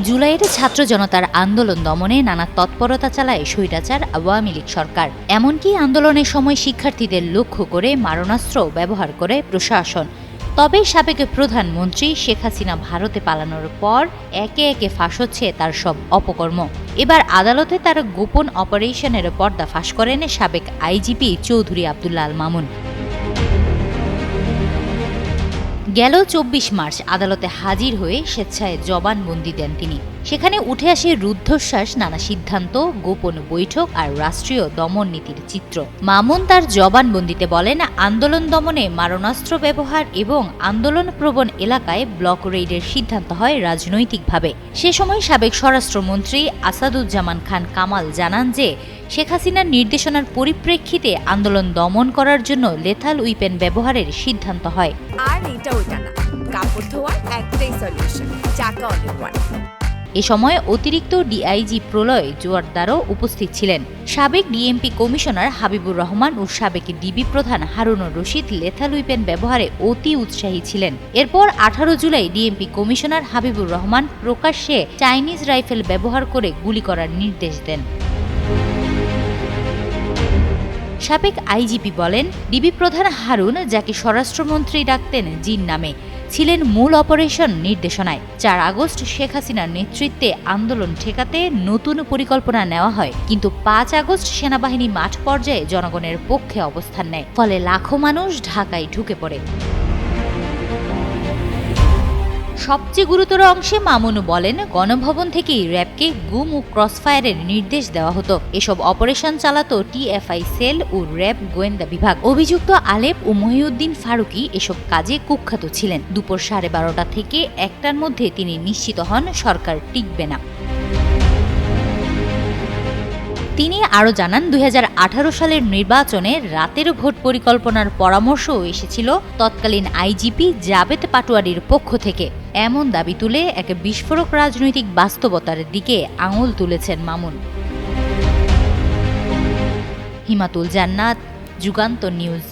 জুলাইয়ের ছাত্র জনতার আন্দোলন দমনে নানা তৎপরতা চালায় স্বৈরাচার আওয়ামী লীগ সরকার। এমনকি আন্দোলনের সময় শিক্ষার্থীদের লক্ষ্য করে মারণাস্ত্র ব্যবহার করে প্রশাসন। তবে সাবেক প্রধানমন্ত্রী শেখ হাসিনা ভারতে পালানোর পর একে একে ফাঁস হচ্ছে তার সব অপকর্ম। এবার আদালতে তার গোপন অপারেশনের পর্দা ফাঁস করেন সাবেক আইজিপি চৌধুরী আব্দুল্লাহ আল মামুন। গেল ২৪ মার্চ আদালতে হাজির হয়ে স্বেচ্ছায় জবানবন্দি দেন তিনি। সেখানে উঠে আসে রুদ্ধশ্বাস, নানা সিদ্ধান্ত, গোপন বৈঠক আর রাষ্ট্রীয় দমন নীতির চিত্র। মামুন তার জবানবন্দিতে বলেন, আন্দোলন দমনে মারণাস্ত্র ব্যবহার এবং আন্দোলন প্রবণ এলাকায় ব্লক রেইডের সিদ্ধান্ত হয় রাজনৈতিকভাবে। সে সময় সাবেক স্বরাষ্ট্রমন্ত্রী আসাদুজ্জামান খান কামাল জানান যে শেখ হাসিনার নির্দেশনার পরিপ্রেক্ষিতে আন্দোলন দমন করার জন্য লেথাল উইপেন ব্যবহারের সিদ্ধান্ত হয়। আর এটা ওইটা না, কাপড় ধোয়ার একটাই সলিউশন, চাকা অনেক। এ সময় অতিরিক্ত ডিআইজি প্রলয় জোয়ারদারও উপস্থিত ছিলেন। সাবেক ডিএমপি কমিশনার হাবিবুর রহমান ও সাবেক ডিবি প্রধান হারুনুর রশিদ লেথাল উইপেন ব্যবহারে অতি উৎসাহী ছিলেন। এরপর 18 জুলাই ডিএমপি কমিশনার হাবিবুর রহমান প্রকাশ্যে চাইনিজ রাইফেল ব্যবহার করে গুলি করার নির্দেশ দেন। সাবেক আইজিপি বলেন, ডিবি প্রধান হারুন, যাকে স্বরাষ্ট্রমন্ত্রী ডাকতেন জিন নামে, ছিলেন মূল অপারেশন নির্দেশনায়। 4 আগস্ট শেখ হাসিনার নেতৃত্বে আন্দোলন ঠেকাতে নতুন পরিকল্পনা নেওয়া হয়, কিন্তু 5 আগস্ট সেনাবাহিনী মাঠ পর্যায়ে জনগণের পক্ষে অবস্থান নেয়, ফলে লাখো মানুষ ঢাকায় ঢুকে পড়ে। সবচেয়ে গুরুতর অংশে মামুন বলেন, গণভবন থেকেই র্যাবকে গুম ও ক্রসফায়ারের নির্দেশ দেওয়া হতো। এসব অপারেশন চালাতো টিএফআই সেল ও র্যাব গোয়েন্দা বিভাগ। অভিযুক্ত আলেপ ও মহিউদ্দিন ফারুকী এসব কাজে কুখ্যাত ছিলেন। দুপুর 12:30 থেকে 1টার মধ্যে তিনি নিশ্চিত হন সরকার টিকবে না। তিনি আরও জানান, 2018 সালের নির্বাচনে রাতের ভোট পরিকল্পনার পরামর্শও এসেছিল তৎকালীন আইজিপি জাবেদ পাটোয়ারির পক্ষ থেকে। এমন দাবি তুলে এক বিস্ফোরক রাজনৈতিক বাস্তবতার দিকে আঙুল তুলেছেন মামুন। হিমাতুল জান্নাত, যুগান্তর নিউজ।